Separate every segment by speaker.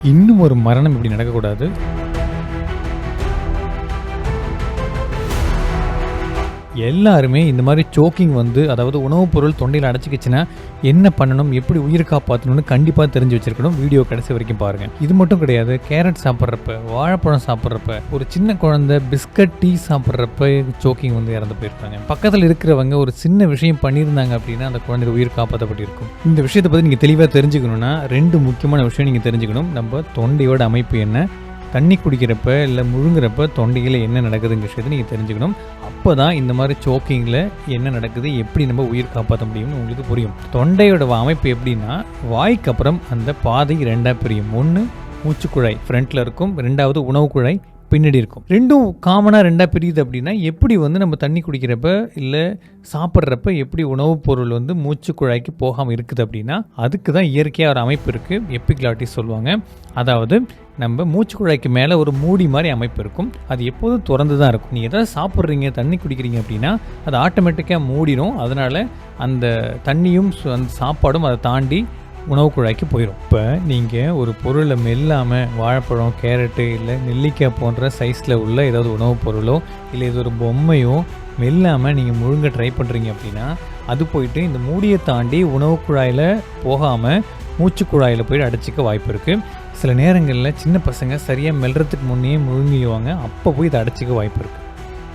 Speaker 1: இன்னும் ஒரு மரணம் இப்படி நடக்கக்கூடாது. எல்லாருமே இந்த மாதிரி சோக்கிங் அதாவது உணவுப் பொருள் தொண்டையில் அடைச்சிக்கிச்சுன்னா என்ன பண்ணணும், எப்படி உயிர் காப்பாற்றணும்னு கண்டிப்பாக தெரிஞ்சு வச்சிருக்கணும். வீடியோ கடைசி வரைக்கும் பாருங்கள். இது மட்டும் கிடையாது, கேரட் சாப்பிட்றப்ப, வாழைப்பழம் சாப்பிட்றப்ப, ஒரு சின்ன குழந்தை பிஸ்கட் டீ சாப்பிட்றப்ப சோக்கிங் இறந்து போயிருக்காங்க. பக்கத்தில் இருக்கிறவங்க ஒரு சின்ன விஷயம் பண்ணியிருந்தாங்க அப்படின்னா அந்த குழந்தைய உயிர் காப்பாற்றப்பட்டிருக்கும். இந்த விஷயத்தை பற்றி நீங்கள் தெளிவாக தெரிஞ்சுக்கணுன்னா 2 முக்கியமான விஷயம் நீங்கள் தெரிஞ்சுக்கணும். நம்ம தொண்டையோட அமைப்பு என்ன, தண்ணி குடிக்கிறப்ப இல்லை முழுங்குறப்ப தொண்டையில் என்ன நடக்குதுங்கிற விஷயத்தை நீங்கள் தெரிஞ்சுக்கணும். அப்போ தான் இந்த மாதிரி சோக்கிங்கில் என்ன நடக்குது, எப்படி நம்ம உயிர் காப்பாற்ற முடியும்னு உங்களுக்கு புரியும். தொண்டையோட அமைப்பு எப்படின்னா, வாய்க்கு அப்புறம் அந்த பாதை 2ஆக பிரியும். 1 மூச்சுக்குழாய் ஃப்ரண்ட்டில் இருக்கும், 2வது உணவு குழாய் பின்னாடி இருக்கும். 2ம் காமனாக 2ஆக பிரியுது அப்படின்னா எப்படி நம்ம தண்ணி குடிக்கிறப்ப இல்லை சாப்பிட்றப்ப எப்படி உணவுப் பொருள் மூச்சு குழாய்க்கு போகாமல் இருக்குது அப்படின்னா அதுக்கு தான் இயற்கையாக ஒரு அமைப்பு இருக்குது. எபிக்ளாட்டிஸ் சொல்லுவாங்க. அதாவது நம்ம மூச்சு குழாய்க்கு மேலே ஒரு மூடி மாதிரி அமைப்பு இருக்கும். அது எப்போதும் திறந்து தான் இருக்கும். நீ எதாவது சாப்பிட்றீங்க, தண்ணி குடிக்கிறீங்க அப்படின்னா அது ஆட்டோமேட்டிக்காக மூடிடும். அதனால் அந்த தண்ணியும் அந்த சாப்பாடும் அதை தாண்டி உணவு குழாய்க்கு போயிடும். இப்போ நீங்கள் ஒரு பொருளை மெல்லாமல் வாழைப்பழம், கேரட்டு இல்லை நெல்லிக்காய் போன்ற சைஸில் உள்ள ஏதாவது உணவுப் பொருளோ இல்லை இது ஒரு பொம்மையோ மெல்லாமல் நீங்கள் முழுங்க ட்ரை பண்ணுறீங்க அப்படின்னா அது போயிட்டு இந்த மூடியை தாண்டி உணவு குழாயில் போகாமல் மூச்சு குழாயில் போயிட்டு அடைச்சிக்க வாய்ப்பு இருக்குது. சில நேரங்களில் சின்ன பசங்க சரியாக மெல்றதுக்கு முன்னே முழுங்கிடுவாங்க. அப்போ போய் இதை அடைச்சிக்க வாய்ப்பு இருக்குது.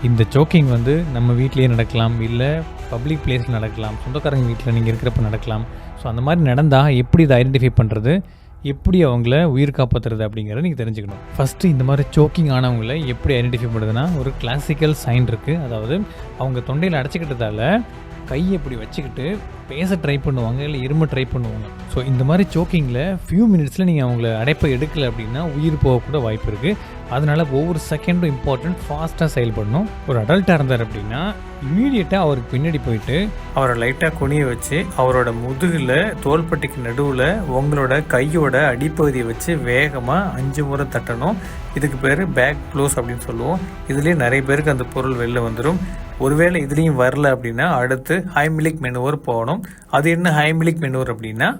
Speaker 1: இந்த சோக்கிங் நம்ம வீட்லேயே நடக்கலாம், இல்லை பப்ளிக் பிளேஸில் நடக்கலாம், சொந்தக்காரங்க வீட்டில் நீங்கள் இருக்கிறப்ப நடக்கலாம். ஸோ அந்த மாதிரி நடந்தால் எப்படி இதை ஐடென்டிஃபை பண்ணுறது, எப்படி அவங்கள உயிர் காப்பாற்றுறது அப்படிங்கிறத நீங்கள் தெரிஞ்சுக்கணும். ஃபஸ்ட்டு இந்த மாதிரி சோக்கிங் ஆனவங்கள எப்படி ஐடென்டிஃபை பண்ணுறதுன்னா ஒரு கிளாசிக்கல் சைன் இருக்குது. அதாவது அவங்க தொண்டையில் அடைச்சிக்கிட்டதால கையை இப்படி வச்சுக்கிட்டு பேச ட்ரை பண்ணுவாங்க, இல்லை இரும ட்ரை பண்ணுவாங்க. ஸோ இந்த மாதிரி சோக்கிங்கில் ஃபியூ மினிட்ஸில் நீங்கள் அவங்கள அடைப்பை எடுக்கலை அப்படின்னா உயிர் போகக்கூட வாய்ப்பு இருக்குது. அதனால் ஒவ்வொரு செகண்டும் இம்பார்ட்டன்ட், ஃபாஸ்ட்டாக செயல்படணும். ஒரு அடல்ட்டாக இருந்தார் அப்படின்னா இம்மீடியட்டாக அவருக்கு பின்னாடி போயிட்டு அவரை லைட்டாக குனிய வச்சு அவரோட முதுகில் தோள்பட்டிக்கு நடுவில் உங்களோட கையோட அடிப்பகுதியை வச்சு வேகமாக 5 முறை தட்டணும். இதுக்கு பேர் பேக் க்ளோஸ் அப்படின்னு சொல்லுவோம். இதுலேயே நிறைய பேருக்கு அந்த பொருள் வெளில வந்துடும். ஒருவேளை இதுலேயும் வரல அப்படின்னா அடுத்து ஹைமிலிக் மெனுவர் போகணும். அது என்ன ஹைமிலிக் மெனுவர் அப்படின்னா,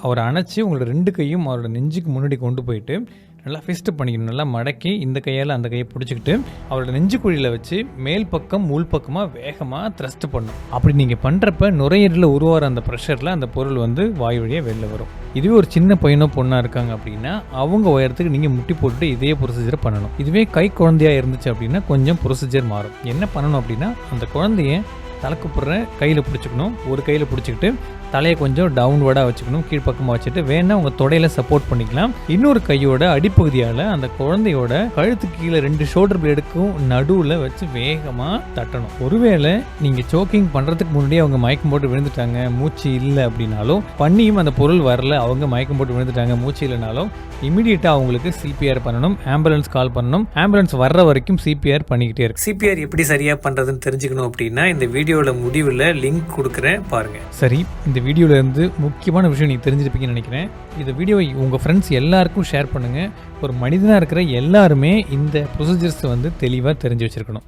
Speaker 1: அவரை அணைச்சி உங்களோட 2 கையும் அவரோட நெஞ்சுக்கு முன்னாடி கொண்டு போயிட்டு நல்லா ஃபிஸ்ட் பண்ணிக்கணும். நல்லா மடக்கி இந்த கையால் அந்த கையை பிடிச்சிக்கிட்டு அவரோட நெஞ்சு குழியில் வச்சு மேல் பக்கம் உள் பக்கமாக வேகமாக த்ரஸ்ட் பண்ணும். அப்படி நீங்கள் பண்ணுறப்ப நுரையீரலில் உருவாகிற அந்த ப்ரெஷரில் அந்த பொருள் வாய் வழியாக வெளில வரும். இதுவே ஒரு சின்ன பையனோ பொண்ணாக இருக்காங்க அப்படின்னா அவங்க உயரத்துக்கு நீங்கள் முட்டி போட்டு இதே ப்ரொசீஜரை பண்ணணும். இதுவே கை குழந்தையாக இருந்துச்சு அப்படின்னா கொஞ்சம் ப்ரொசீஜர் மாறும். என்ன பண்ணணும் அப்படின்னா அந்த குழந்தைய தலைக்குப்புற கையில் பிடிச்சிக்கணும். ஒரு கையில் பிடிச்சிக்கிட்டு தலையை கொஞ்சம் டவுன்வர்டாக வச்சுக்கணும், கீழ்ப்பக்கமாக வச்சுட்டு வேணா உங்கள் தொடையில் சப்போர்ட் பண்ணிக்கலாம். இன்னொரு கையோட அடிப்பகுதியால் அந்த குழந்தையோட கழுத்துக்கு கீழே 2 ஷோல்டர் பிளேடுக்கும் நடுவில் வச்சு வேகமாக தட்டணும். ஒருவேளை நீங்கள் சோக்கிங் பண்ணுறதுக்கு முன்னாடியே அவங்க மயக்கம் போட்டு விழுந்துட்டாங்க, மூச்சு இல்லை அப்படின்னாலும், பண்ணியும் அந்த பொருள் வரல, அவங்க மயக்கம் போட்டு விழுந்துட்டாங்க, மூச்சு இல்லைனாலும் இமீடியட்டாக அவங்களுக்கு சிபிஆர் பண்ணணும், ஆம்புலன்ஸ் கால் பண்ணணும். ஆம்புலன்ஸ் வர்ற வரைக்கும் சிபிஆர் பண்ணிக்கிட்டே இருக்கு. சிபிஆர் எப்படி சரியாக பண்ணுறதுன்னு தெரிஞ்சுக்கணும் அப்படின்னா இந்த வீடியோட முடிவில் லிங்க் கொடுக்குறேன் பாருங்கள். சரி, இந்த வீடியோவில் இருந்து முக்கியமான விஷயம் நீங்கள் தெரிஞ்சிருப்பீங்கன்னு நினைக்கிறேன். இந்த வீடியோவை உங்கள் ஃப்ரெண்ட்ஸ் எல்லாருக்கும் ஷேர் பண்ணுங்கள். ஒரு மனிதனாக இருக்கிற எல்லாருமே இந்த ப்ரொசீஜர்ஸ் தெளிவாக தெரிஞ்சு வச்சுருக்கணும்.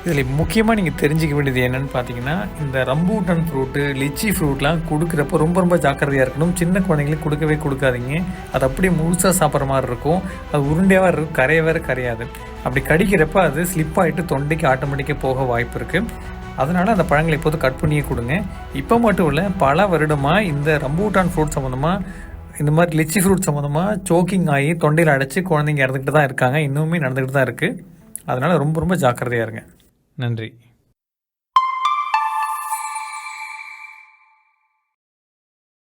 Speaker 1: இதில் முக்கியமாக நீங்கள் தெரிஞ்சிக்க வேண்டியது என்னென்னு பார்த்தீங்கன்னா, இந்த ரம்பூட்டன் ஃப்ரூட்டு, லிச்சி ஃப்ரூட்லாம் கொடுக்குறப்போ ரொம்ப ஜாக்கிரதையாக இருக்கணும். சின்ன குழந்தைங்களுக்கு கொடுக்கவே கொடுக்காதீங்க. அது அப்படியே முழுசாக சாப்பிட்ற மாதிரி இருக்கும். அது உருண்டையாக இருக்கும், கரையாது. அப்படி கடிக்கிறப்ப அது ஸ்லிப் ஆகிட்டு தொண்டைக்கு ஆட்டோமேட்டிக்காக போக வாய்ப்பு இருக்குது. அதனால் அந்த பழங்களை எப்போதும் கட் பண்ணியே கொடுங்க. இப்போ மட்டும் இல்லை, பல வருடமாக இந்த ரம்பூட்டான் ஃப்ரூட் சம்மந்தமாக, இந்த மாதிரி லிச்சி ஃப்ரூட் சம்மந்தமாக சோக்கிங் ஆகி தொண்டையில் அடைச்சி குழந்தைங்க இறந்துக்கிட்டு தான் இருக்காங்க. இன்னுமே நடந்துக்கிட்டு தான் இருக்குது. அதனால் ரொம்ப ஜாக்கிரதையாக இருங்க. நன்றி.